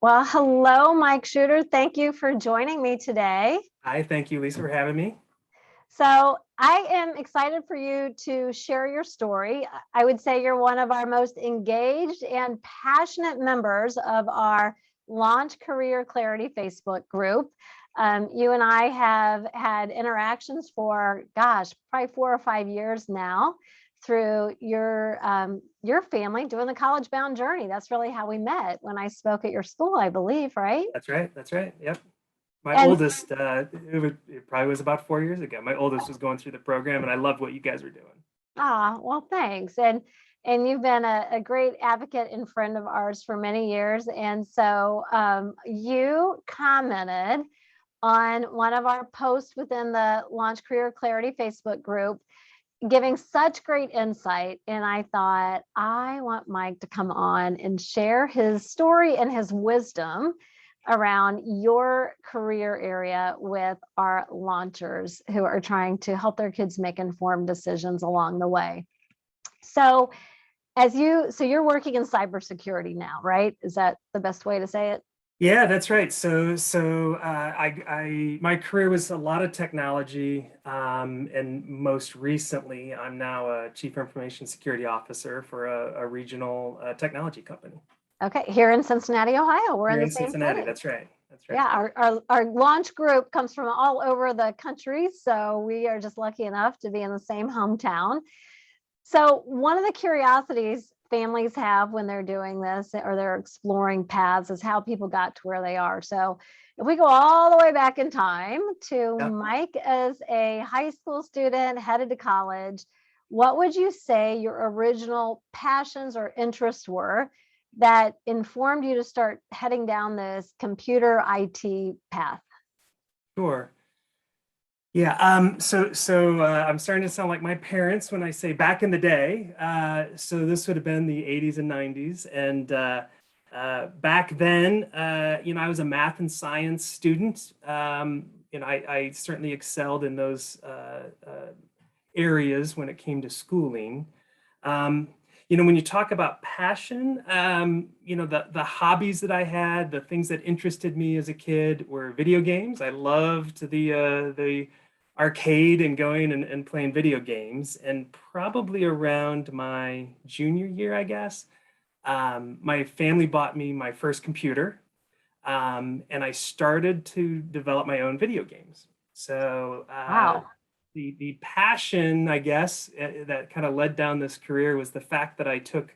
Well, hello, Mike Schuetter. Thank you for joining me today. Hi, thank you, Lisa, for having me. So, I am excited for you to share your story. I would say you're one of our most engaged and passionate members of our Launch Career Clarity Facebook group. You and I have had interactions for, gosh, probably 4 or 5 years now through your family doing the college bound journey. That's really how we met when I spoke at your school, I believe, right? That's right. That's right. Yep. My And oldest, it probably was about 4 years ago. My oldest was going through the program, and I love what you guys were doing. well, thanks. And you've been a great advocate and friend of ours for many years. And so you commented on one of our posts within the Launch Career Clarity Facebook group, giving such great insight. And I thought, I want Mike to come on and share his story and his wisdom around your career area with our launchers who are trying to help their kids make informed decisions along the way. So you're working in cybersecurity now, right? Is that the best way to say it? Yeah, that's right. My career was a lot of technology, and most recently, I'm now a chief information security officer for a regional technology company Okay, here in Cincinnati, Ohio. We're in here the in same Cincinnati. city. That's right. That's right. Yeah, our launch group comes from all over the country, so we are just lucky enough to be in the same hometown. So one of the curiosities families have when they're doing this or they're exploring paths is how people got to where they are. So if we go all the way back in time to Yep. Mike as a high school student headed to college, what would you say your original passions or interests were that informed you to start heading down this computer IT path? Sure. Yeah, I'm starting to sound like my parents when I say back in the day. So this would have been the 80s and 90s. And back then, I was a math and science student. I certainly excelled in those areas when it came to schooling. When you talk about passion, the hobbies that I had, the things that interested me as a kid were video games. I loved the arcade and going and playing video games. And probably around my junior year, I guess, my family bought me my first computer, and I started to develop my own video games. So Wow. the passion, I guess, that kind of led down this career was the fact that I took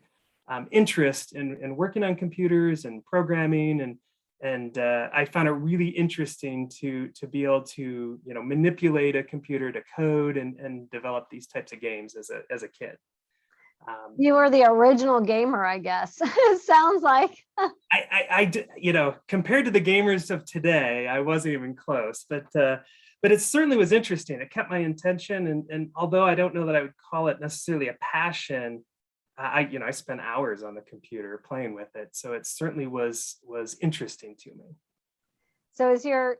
interest in working on computers and programming, and I found it really interesting to be able to manipulate a computer to code and develop these types of games as a kid. You were the original gamer, I guess. It sounds like. Compared to the gamers of today, I wasn't even close, but it certainly was interesting. It kept my attention, and although I don't know that I would call it necessarily a passion, I spent hours on the computer playing with it, so it certainly was interesting to me. So as you're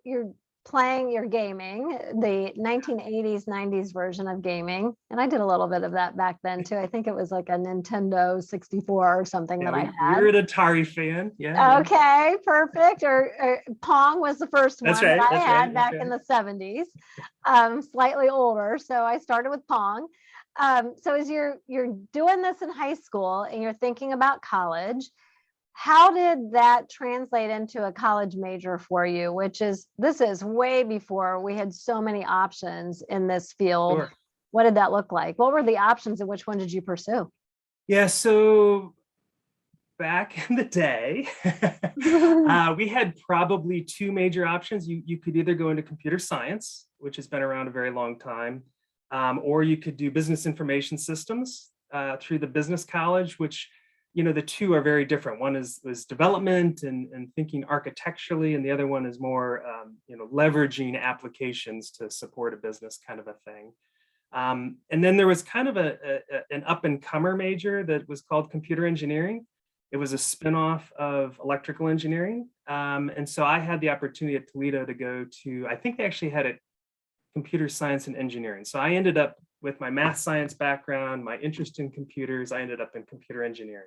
playing, you're gaming, the 1980s, 90s version of gaming, and I did a little bit of that back then too. I think it was like a Nintendo 64 or something Yeah, that I we had. were an Atari fan. Yeah. Okay, perfect. Or Pong was the first That's one that right. I That's had right. That's back in right. the 70s. Slightly older, so I started with Pong. So as you're doing this in high school and you're thinking about college, how did that translate into a college major for you? This is way before we had so many options in this field. Sure. What did that look like? What were the options and which one did you pursue? Yeah, so back in the day, we had probably two major options. You could either go into computer science, which has been around a very long time, or you could do business information systems through the business college, which the two are very different. One was development and thinking architecturally, and the other one is more leveraging applications to support a business kind of a thing. And then there was kind of an up-and-comer major that was called computer engineering. It was a spinoff of electrical engineering. And so I had the opportunity at Toledo to go to, I think they actually had it computer science and engineering. So I ended up with my math science background, my interest in computers, I ended up in computer engineering.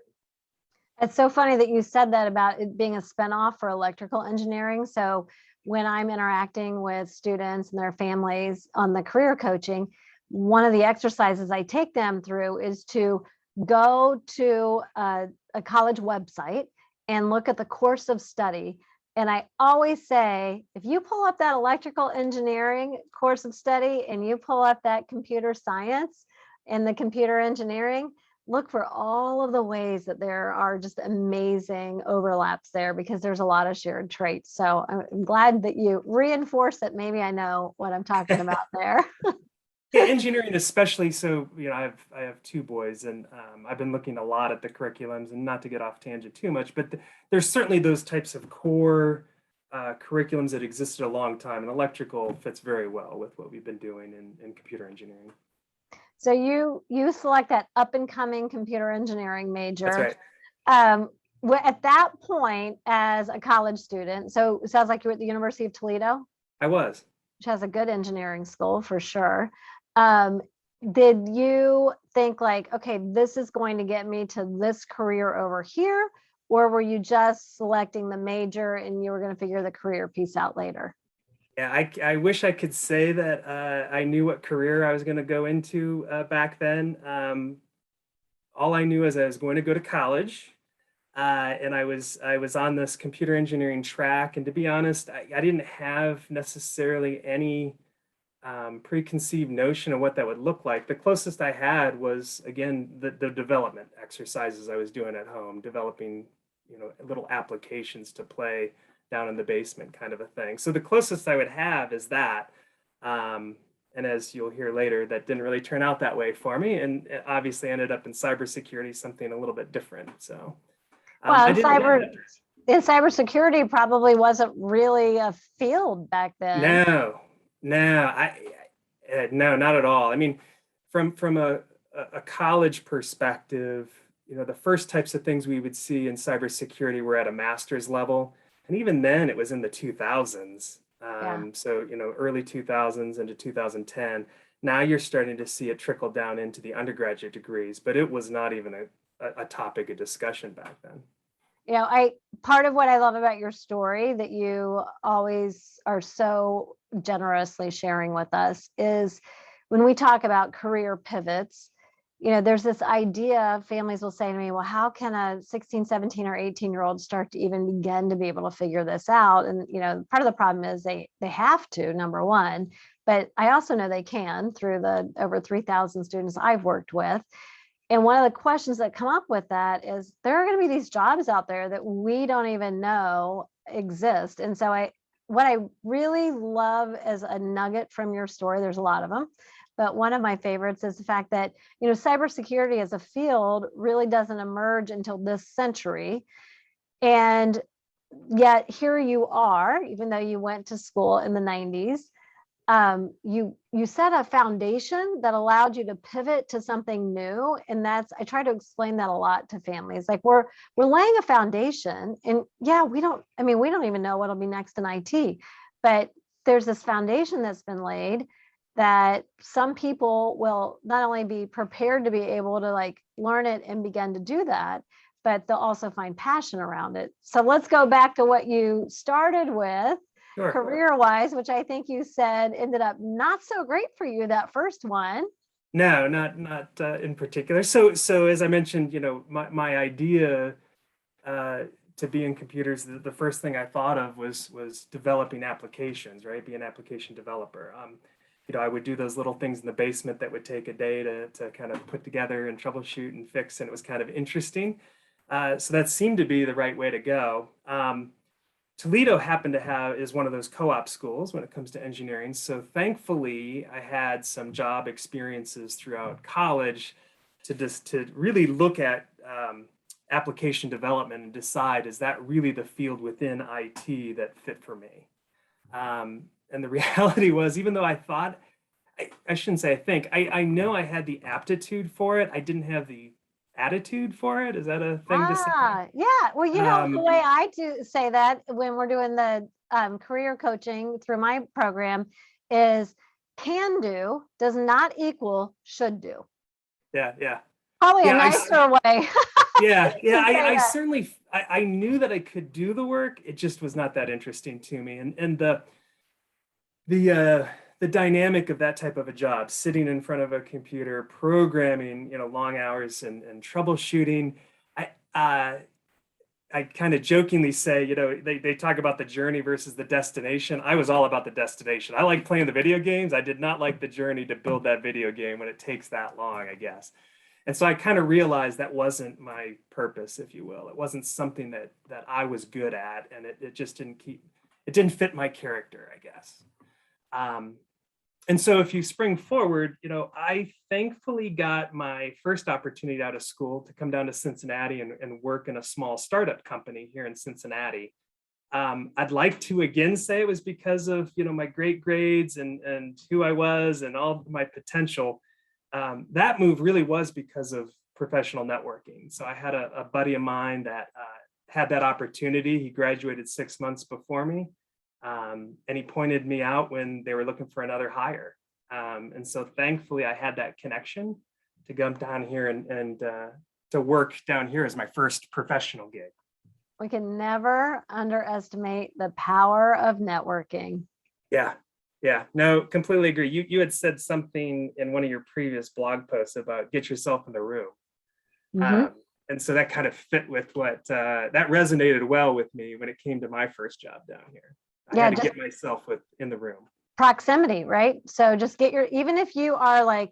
It's so funny that you said that about it being a spinoff for electrical engineering. So when I'm interacting with students and their families on the career coaching, one of the exercises I take them through is to go to a college website and look at the course of study. And I always say, if you pull up that electrical engineering course of study and you pull up that computer science and the computer engineering, look for all of the ways that there are just amazing overlaps there, because there's a lot of shared traits. So I'm glad that you reinforce that. Maybe I know what I'm talking about there. Yeah, engineering especially. So, I have two boys, and I've been looking a lot at the curriculums, and not to get off tangent too much, but there's certainly those types of core curriculums that existed a long time, and electrical fits very well with what we've been doing in computer engineering. So you select that up and coming computer engineering That's major. right. At that point, as a college student, so it sounds like you're at the University of Toledo, I was. which has a good engineering school for sure. Um, did you think like, okay, this is going to get me to this career over here? Or were you just selecting the major and you were going to figure the career piece out later? Yeah, I wish I could say that I knew what career I was going to go into back then. All I knew is I was going to go to college, and I was on this computer engineering track. And to be honest, I didn't have necessarily any preconceived notion of what that would look like. The closest I had was, again, the development exercises I was doing at home, developing, little applications to play down in the basement, kind of a thing. So the closest I would have is that. And as you'll hear later, that didn't really turn out that way for me, and it obviously ended up in cybersecurity, something a little bit different. So Well, I didn't. in cybersecurity probably wasn't really a field back then. No, no, no, not at all. I mean, from a college perspective, the first types of things we would see in cybersecurity were at a master's level, and even then, it was in the 2000s. Yeah. So early 2000s into 2010. Now you're starting to see it trickle down into the undergraduate degrees, but it was not even a topic of discussion back then. I part of what I love about your story that you always are so generously sharing with us is when we talk about career pivots, there's this idea, families will say to me, well, how can a 16, 17 or 18-year-old start to even begin to be able to figure this out? And, part of the problem is they have to, number one, but I also know they can through the over 3,000 students I've worked with. And one of the questions that come up with that is there are going to be these jobs out there that we don't even know exist. And so what I really love as a nugget from your story, there's a lot of them, but one of my favorites is the fact that, cybersecurity as a field really doesn't emerge until this century. And yet here you are, even though you went to school in the 90s, you set a foundation that allowed you to pivot to something new. And I try to explain that a lot to families. Like we're laying a foundation, and yeah, we don't even know what'll be next in IT, but there's this foundation that's been laid that some people will not only be prepared to be able to like learn it and begin to do that, but they'll also find passion around it. So let's go back to what you started with. Sure. Career-wise, which I think you said ended up not so great for you, that first one. No, not in particular. So as I mentioned, my idea to be in computers, the first thing I thought of was developing applications, right? Be an application developer. I would do those little things in the basement that would take a day to kind of put together and troubleshoot and fix, and it was kind of interesting. So that seemed to be the right way to go. Toledo happened to is one of those co-op schools when it comes to engineering. So thankfully, I had some job experiences throughout college to really look at application development and decide, is that really the field within IT that fit for me? And the reality was, even though I thought, I shouldn't say I think, I know I had the aptitude for it, I didn't have the attitude for it. Is that a thing to say? Yeah. Well, the way I do say that when we're doing the career coaching through my program is can do does not equal should do. Yeah. Probably a Yeah, nicer way. Yeah, You yeah. can say I that. certainly, I knew that I could do the work. It just was not that interesting to me. And the uh, the dynamic of that type of a job, sitting in front of a computer, programming, long hours and troubleshooting. I uh, I kind of jokingly say, they talk about the journey versus the destination. I was all about the destination. I like playing the video games. I did not like the journey to build that video game when it takes that long, I guess. And so I kind of realized that wasn't my purpose, if you will. It wasn't something that I was good at, and it just didn't fit my character, I guess. Um, and so if you spring forward, I thankfully got my first opportunity out of school to come down to Cincinnati and work in a small startup company here in Cincinnati. I'd like to again say it was because of my great grades and who I was and all my potential. That move really was because of professional networking. So I had a buddy of mine that had that opportunity. He graduated 6 months before me. And he pointed me out when they were looking for another hire. And so thankfully I had that connection to come down here and to work down here as my first professional gig. We can never underestimate the power of networking. Yeah. Yeah, no, completely agree. You had said something in one of your previous blog posts about get yourself in the room. Mm-hmm. And so that kind of fit with what that resonated well with me when it came to my first job down here. I had to get myself in the room. Proximity, right? So just even if you are like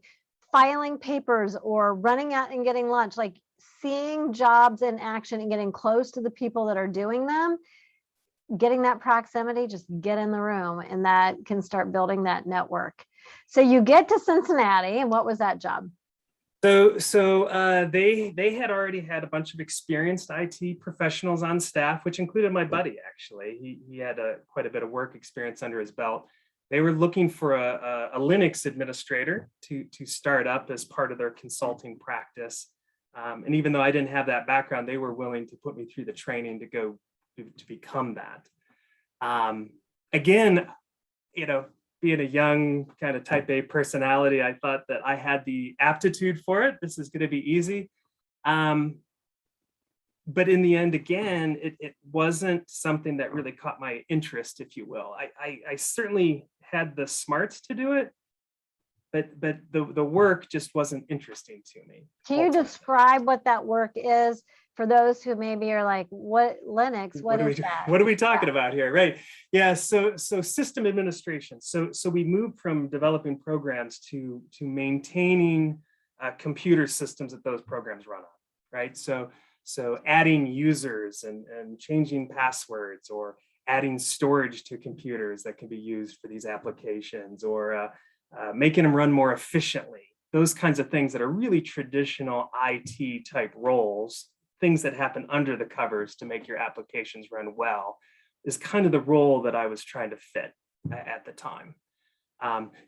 filing papers or running out and getting lunch, like seeing jobs in action and getting close to the people that are doing them, getting that proximity, just get in the room, and that can start building that network. So you get to Cincinnati, and what was that job? So they had already had a bunch of experienced IT professionals on staff, which included my buddy. Actually, he had quite a bit of work experience under his belt. They were looking for a Linux administrator to start up as part of their consulting practice. And even though I didn't have that background, they were willing to put me through the training to go to become that. Again, being a young kind of type A personality, I thought that I had the aptitude for it. This is going to be easy. But in the end, again, it wasn't something that really caught my interest, if you will. I certainly had the smarts to do it, but the work just wasn't interesting to me. Can you describe what that work is for those who maybe are like, what Linux, what is that? What are we talking about here? Right. Yeah. So system administration. So we moved from developing programs to maintaining computer systems that those programs run on. Right. So adding users and changing passwords, or adding storage to computers that can be used for these applications, or making them run more efficiently. Those kinds of things that are really traditional IT type roles, things that happen under the covers to make your applications run well, is kind of the role that I was trying to fit at the time.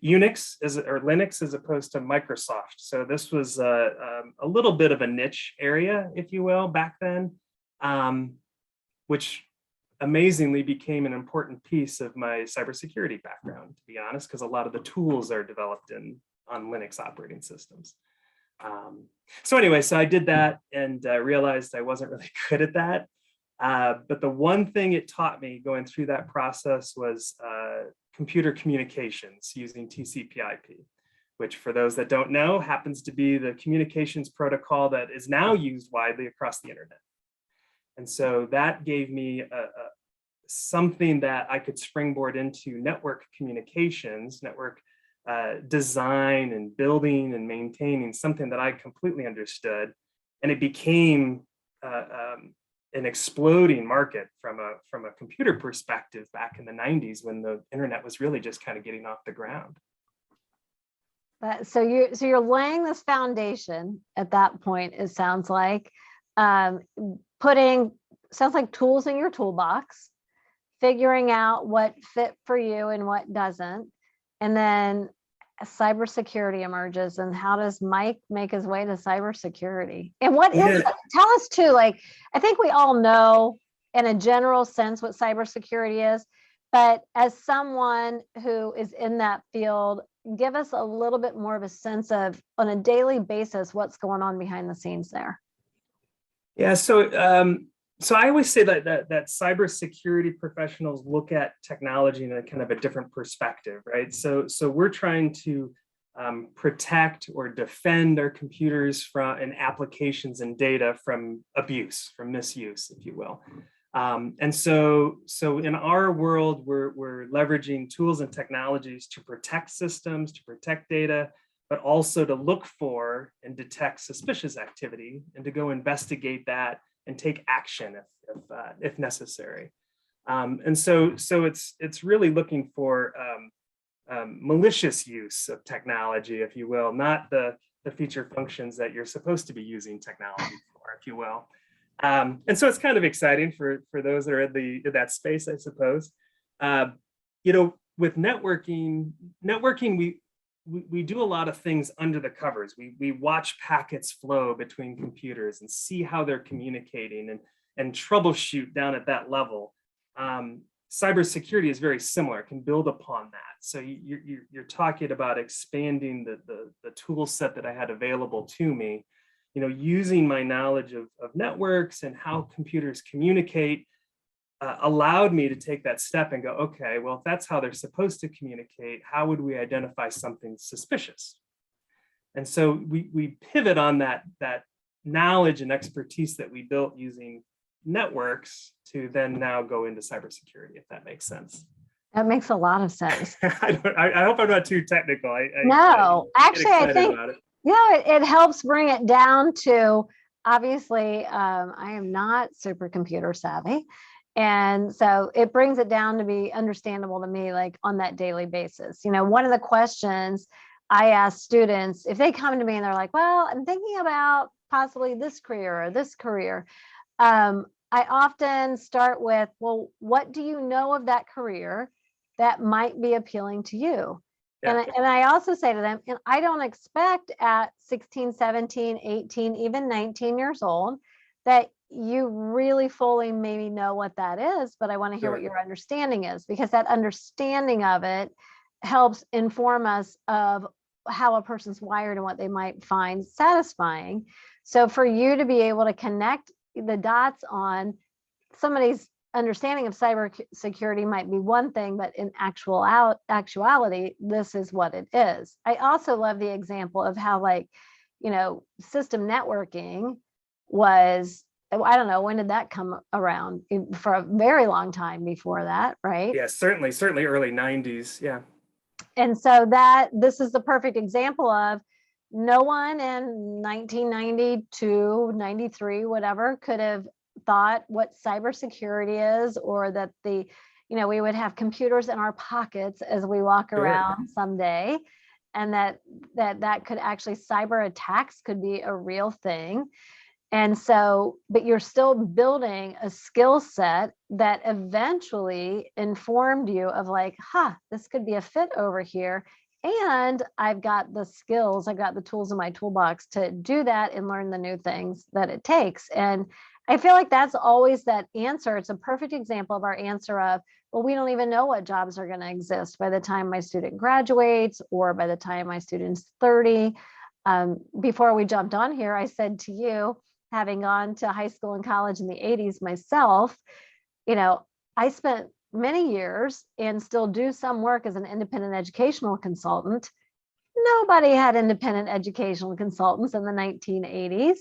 Unix or Linux as opposed to Microsoft. So this was a little bit of a niche area, if you will, back then, which amazingly became an important piece of my cybersecurity background, to be honest, because a lot of the tools are developed on Linux operating systems. So anyway, so I did that and realized I wasn't really good at that. But the one thing it taught me going through that process was computer communications using TCP/IP, which, for those that don't know, happens to be the communications protocol that is now used widely across the internet. And so that gave me something that I could springboard into network communications, network design and building and maintaining, something that I completely understood. And it became an exploding market from a computer perspective back in the 90s, when the internet was really just kind of getting off the ground. So you're laying this foundation at that point, it sounds like, putting, sounds like, tools in your toolbox, figuring out what fit for you and what doesn't. And then cybersecurity emerges. And how does Mike make his way to cybersecurity? And what is, tell us too, like, I think we all know in a general sense what cybersecurity is, but as someone who is in that field, give us a little bit more of a sense of, on a daily basis, what's going on behind the scenes there. Yeah, so I always say that cybersecurity professionals look at technology in a kind of a different perspective, right? So we're trying to protect or defend our computers from and applications and data from abuse, from misuse, if you will. And so in our world, we're leveraging tools and technologies to protect systems, to protect data, but also to look for and detect suspicious activity and to go investigate that and take action if necessary. And so it's really looking for malicious use of technology, if you will, not the feature functions that you're supposed to be using technology for, if you will. And so it's kind of exciting for those that are in that space, I suppose. You know, with networking, we do a lot of things under the covers. We watch packets flow between computers and see how they're communicating and troubleshoot down at that level. Cybersecurity is very similar, can build upon that. So you're talking about expanding the tool set that I had available to me, you know, using my knowledge of networks and how computers communicate, allowed me to take that step and go, okay, well, if that's how they're supposed to communicate, how would we identify something suspicious? And so we pivot on that knowledge and expertise that we built using networks to then now go into cybersecurity, if that makes sense. That makes a lot of sense. I hope I'm not too technical. No, actually, I think, about it. yeah, it helps bring it down to, obviously, I am not super computer savvy. And so it brings it down to be understandable to me, like on that daily basis. You know, one of the questions I ask students, if they come to me and they're like, well, I'm thinking about possibly this career or this career, I often start with, well, what do you know of that career that might be appealing to you? Yeah. And I also say to them, and I don't expect at 16, 17, 18, even 19 years old, that you really fully maybe know what that is, but I want to hear what your understanding is, because that understanding of it helps inform us of how a person's wired and what they might find satisfying. So for you to be able to connect the dots on somebody's understanding of cybersecurity might be one thing, but in actuality, this is what it is. I also love the example of how, like, you know, system networking was, I don't know, when did that come around? For a very long time before that, right? Yeah, certainly early 90s. Yeah. And so this is the perfect example of no one in 1992, 93, whatever, could have thought what cybersecurity is, or that you know, we would have computers in our pockets as we walk around someday, and that could actually, cyber attacks could be a real thing. And so, but you're still building a skill set that eventually informed you of like, this could be a fit over here. And I've got the skills, I've got the tools in my toolbox to do that and learn the new things that it takes. And I feel like that's always that answer. It's a perfect example of our answer of, well, we don't even know what jobs are going to exist by the time my student graduates or by the time my student's 30. Before we jumped on here, I said to you, having gone to high school and college in the 80s myself, you know, I spent many years and still do some work as an independent educational consultant. Nobody had independent educational consultants in the 1980s,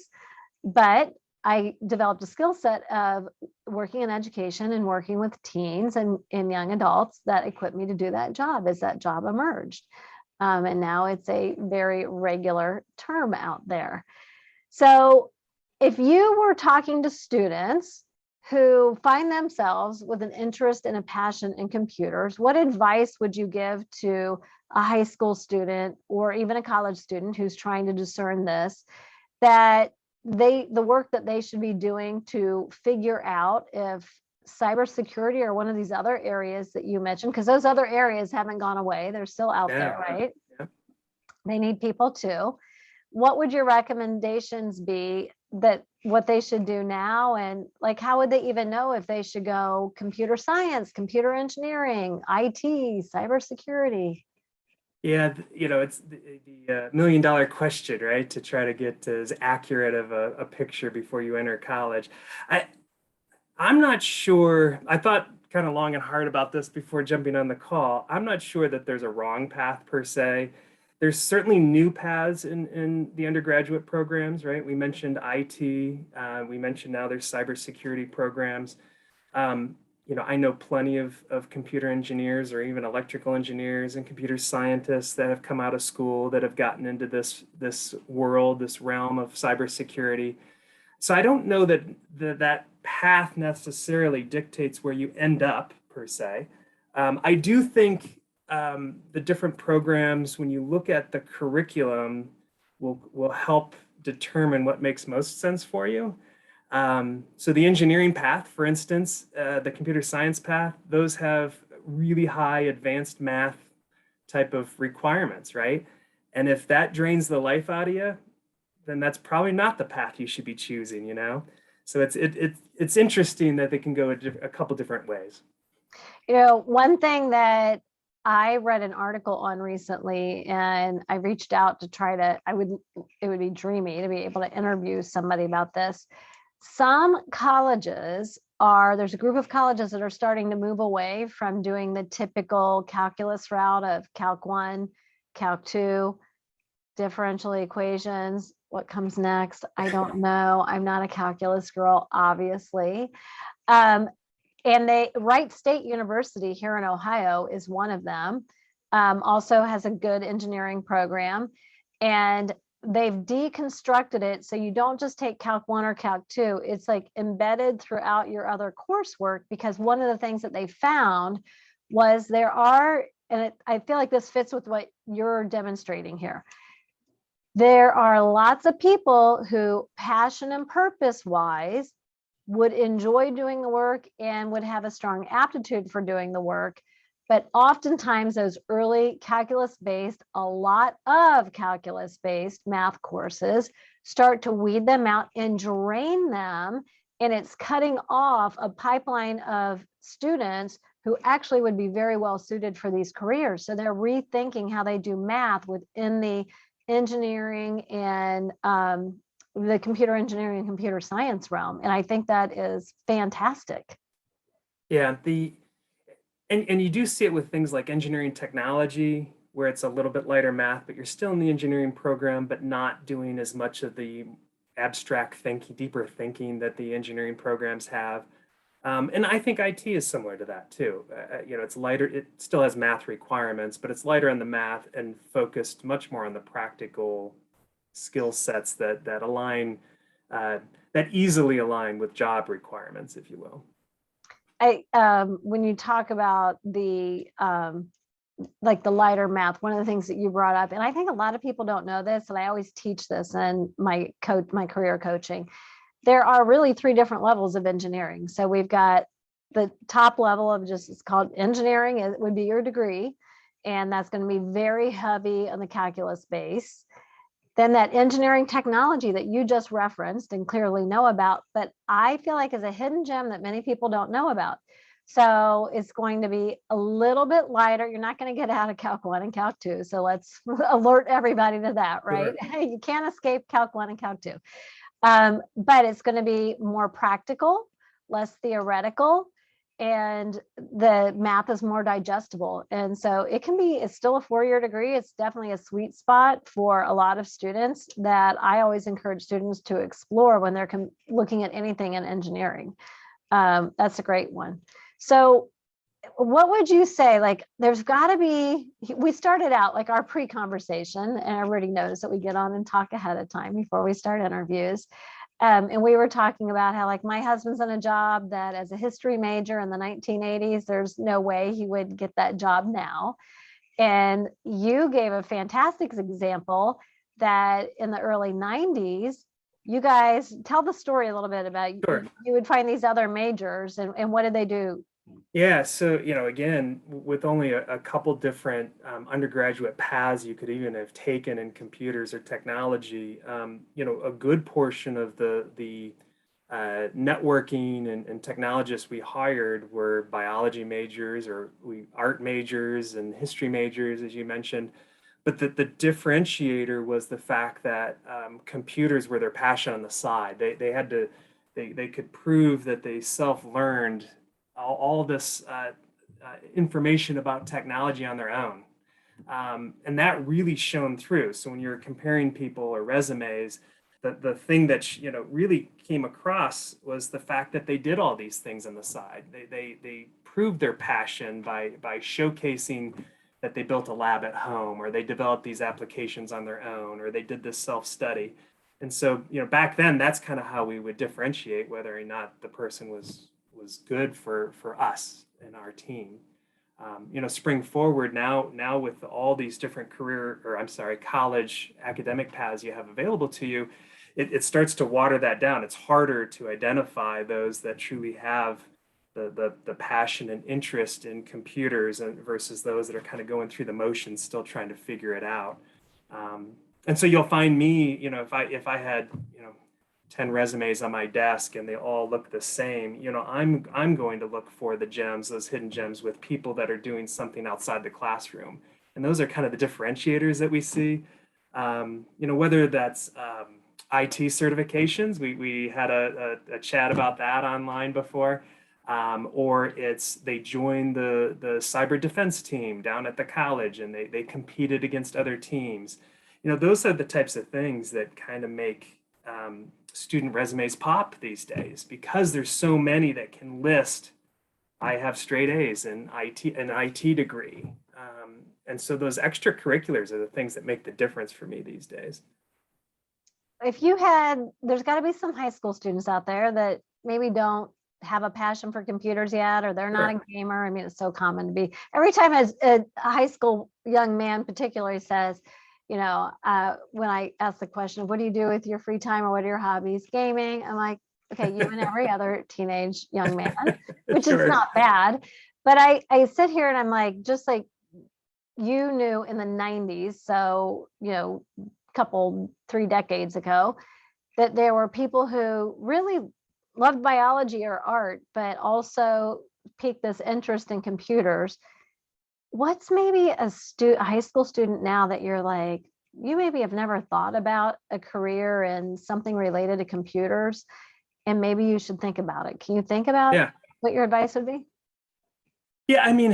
but I developed a skill set of working in education and working with teens and young adults that equipped me to do that job as that job emerged. And now it's a very regular term out there. So if you were talking to students who find themselves with an interest and a passion in computers, what advice would you give to a high school student or even a college student who's trying to discern this, that the work that they should be doing to figure out if cybersecurity or one of these other areas that you mentioned, because those other areas haven't gone away, they're still out there, right? Yeah. They need people too. What would your recommendations be that what they should do now? And like, how would they even know if they should go computer science, computer engineering, IT, cybersecurity? Yeah, it's the million dollar question, right? To try to get as accurate of a picture before you enter college. I, I'm not sure. I thought kind of long and hard about this before jumping on the call. I'm not sure that there's a wrong path per se. There's certainly new paths in the undergraduate programs, right? We mentioned IT. We mentioned now there's cybersecurity programs. Um, I know plenty of computer engineers or even electrical engineers and computer scientists that have come out of school that have gotten into this world, this realm of cybersecurity. So I don't know that that path necessarily dictates where you end up per se. I do think the different programs, when you look at the curriculum, will help determine what makes most sense for you. So the engineering path, for instance, the computer science path, those have really high advanced math type of requirements, right? And if that drains the life out of you, then that's probably not the path you should be choosing. So it's interesting that they can go a couple different ways. One thing that I read an article on recently, and I reached out to it would be dreamy to be able to interview somebody about this. There's a group of colleges that are starting to move away from doing the typical calculus route of Calc 1, Calc 2, differential equations. What comes next? I don't know. I'm not a calculus girl, obviously. Um, and Wright State University here in Ohio is one of them. Also has a good engineering program, and they've deconstructed it so you don't just take Calc 1 or Calc 2. It's like embedded throughout your other coursework, because one of the things that they found was I feel like this fits with what you're demonstrating here. There are lots of people who, passion and purpose wise, would enjoy doing the work and would have a strong aptitude for doing the work. But oftentimes those early a lot of calculus based math courses start to weed them out and drain them. And it's cutting off a pipeline of students who actually would be very well suited for these careers. So they're rethinking how they do math within the engineering and the computer engineering and computer science realm. And I think that is fantastic. Yeah, and you do see it with things like engineering technology, where it's a little bit lighter math, but you're still in the engineering program, but not doing as much of the abstract thinking, deeper thinking that the engineering programs have. And I think IT is similar to that too. It's lighter. It still has math requirements, but it's lighter on the math and focused much more on the practical skill sets that align, uh, that easily align with job requirements, if you will. When you talk about the like the lighter math, one of the things that you brought up, and I think a lot of people don't know this, and I always teach this in my career coaching. There are really three different levels of engineering. So we've got the top level of it's called engineering. It would be your degree, and that's going to be very heavy on the calculus base. Then that engineering technology that you just referenced and clearly know about, but I feel like is a hidden gem that many people don't know about. So it's going to be a little bit lighter. You're not going to get out of Calc 1 and Calc 2. So let's alert everybody to that, right? Sure. You can't escape Calc 1 and Calc 2. But it's going to be more practical, less theoretical, and the math is more digestible. And so it's still a 4-year degree. It's definitely a sweet spot for a lot of students that I always encourage students to explore when they're looking at anything in engineering. That's a great one. So what would you say, like, there's got to be, we started out like our pre-conversation, and everybody knows that we get on and talk ahead of time before we start interviews. And we were talking about how, like, my husband's in a job that as a history major in the 1980s, there's no way he would get that job now. And you gave a fantastic example that in the early 90s, you guys tell the story a little bit about Sure. you would find these other majors, and what did they do? Yeah, so again, with only a couple different undergraduate paths you could even have taken in computers or technology, a good portion of the networking and technologists we hired were biology majors or art majors and history majors, as you mentioned. But the differentiator was the fact that computers were their passion on the side. They had to, they could prove that they self-learned all this information about technology on their own. And that really shone through. So when you're comparing people or resumes, the thing that really came across was the fact that they did all these things on the side. They proved their passion by showcasing that they built a lab at home, or they developed these applications on their own, or they did this self-study. And so, back then, that's kind of how we would differentiate whether or not the person was good for us and our team. Spring forward now with all these different college academic paths you have available to you, it starts to water that down. It's harder to identify those that truly have the passion and interest in computers versus those that are kind of going through the motions, still trying to figure it out. And so you'll find me, if I had, 10 resumes on my desk and they all look the same, I'm going to look for the gems, those hidden gems with people that are doing something outside the classroom. And those are kind of the differentiators that we see. Whether that's IT certifications, we had a chat about that online before, or it's they joined the cyber defense team down at the college and they competed against other teams. Those are the types of things that kind of make student resumes pop these days, because there's so many that can list, I have straight A's in an IT degree. And so those extracurriculars are the things that make the difference for me these days. There's got to be some high school students out there that maybe don't have a passion for computers yet, or they're not a gamer. I mean, it's so common to be. Every time a high school young man particularly says, when I ask the question, what do you do with your free time, or what are your hobbies? Gaming. I'm like, okay, you and every other teenage young man, which is not bad. But I sit here and I'm like, just like you knew in the 90s, so, 3 decades ago, that there were people who really loved biology or art, but also piqued this interest in computers. What's maybe a high school student now that you're like, you maybe have never thought about a career in something related to computers, and maybe you should think about it? Can you think about what your advice would be? Yeah, I mean,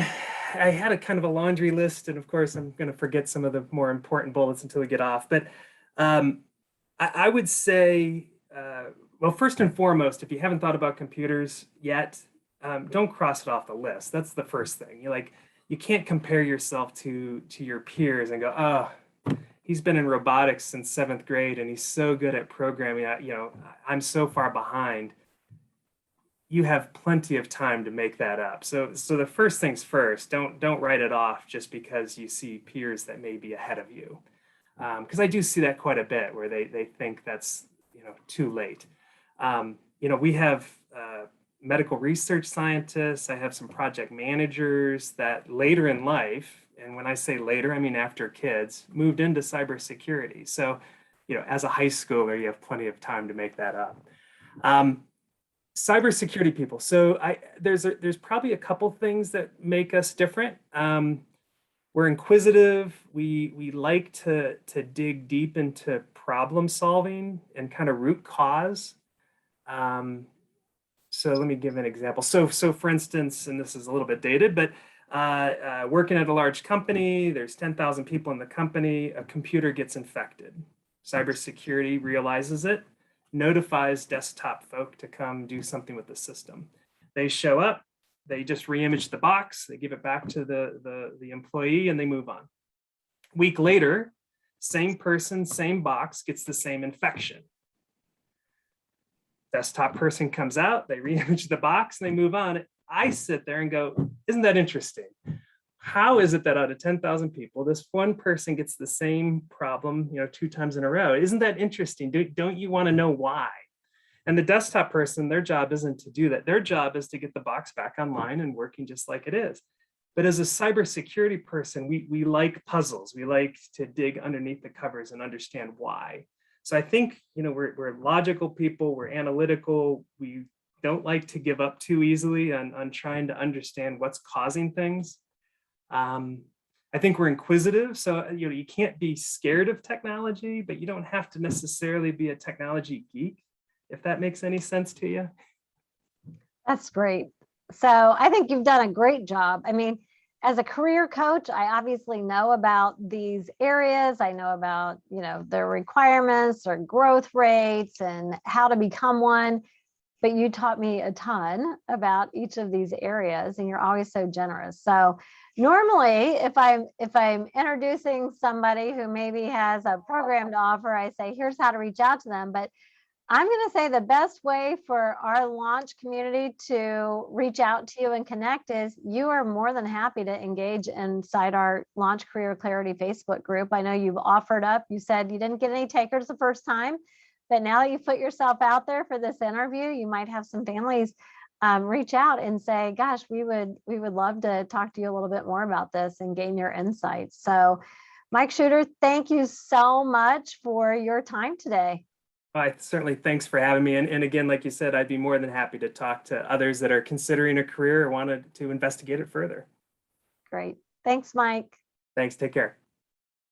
I had a kind of a laundry list, and of course, I'm going to forget some of the more important bullets until we get off. But I would say, well, first and foremost, if you haven't thought about computers yet, don't cross it off the list. That's the first thing. You can't compare yourself to your peers and go, oh, he's been in robotics since 7th grade and he's so good at programming. I'm so far behind. You have plenty of time to make that up. So the first things first, don't write it off just because you see peers that may be ahead of you. Because I do see that quite a bit, where they think that's too late. We have medical research scientists. I have some project managers that later in life, and when I say later, I mean after kids, moved into cybersecurity. So, as a high schooler, you have plenty of time to make that up. Cybersecurity people. So there's probably a couple things that make us different. We're inquisitive. We like to dig deep into problem solving and kind of root cause. So let me give an example. So for instance, and this is a little bit dated, but working at a large company, there's 10,000 people in the company, a computer gets infected. Cybersecurity realizes it, notifies desktop folk to come do something with the system. They show up, they just re-image the box, they give it back to the employee, and they move on. Week later, same person, same box gets the same infection. Desktop person comes out, they re-image the box, and they move on. I sit there and go, isn't that interesting? How is it that out of 10,000 people, this one person gets the same problem, 2 times in a row? Isn't that interesting? Don't you want to know why? And the desktop person, their job isn't to do that. Their job is to get the box back online and working just like it is. But as a cybersecurity person, we like puzzles. We like to dig underneath the covers and understand why. So I think, we're logical people, we're analytical. We don't like to give up too easily on trying to understand what's causing things. I think we're inquisitive, so you can't be scared of technology, but you don't have to necessarily be a technology geek, if that makes any sense to you. That's great. So I think you've done a great job. I mean, as a career coach, I obviously know about these areas. I know about, their requirements or growth rates and how to become one. But you taught me a ton about each of these areas, and you're always so generous. So normally if I'm introducing somebody who maybe has a program to offer, I say, here's how to reach out to them. But I'm going to say the best way for our launch community to reach out to you and connect is you are more than happy to engage inside our Launch Career Clarity Facebook group. I know you've offered up, you said you didn't get any takers the first time, but now that you've put yourself out there for this interview, you might have some families reach out and say, gosh, we would love to talk to you a little bit more about this and gain your insights. So Mike Schuetter, thank you so much for your time today. Certainly, thanks for having me. And again, like you said, I'd be more than happy to talk to others that are considering a career or wanted to investigate it further. Great. Thanks, Mike. Thanks. Take care.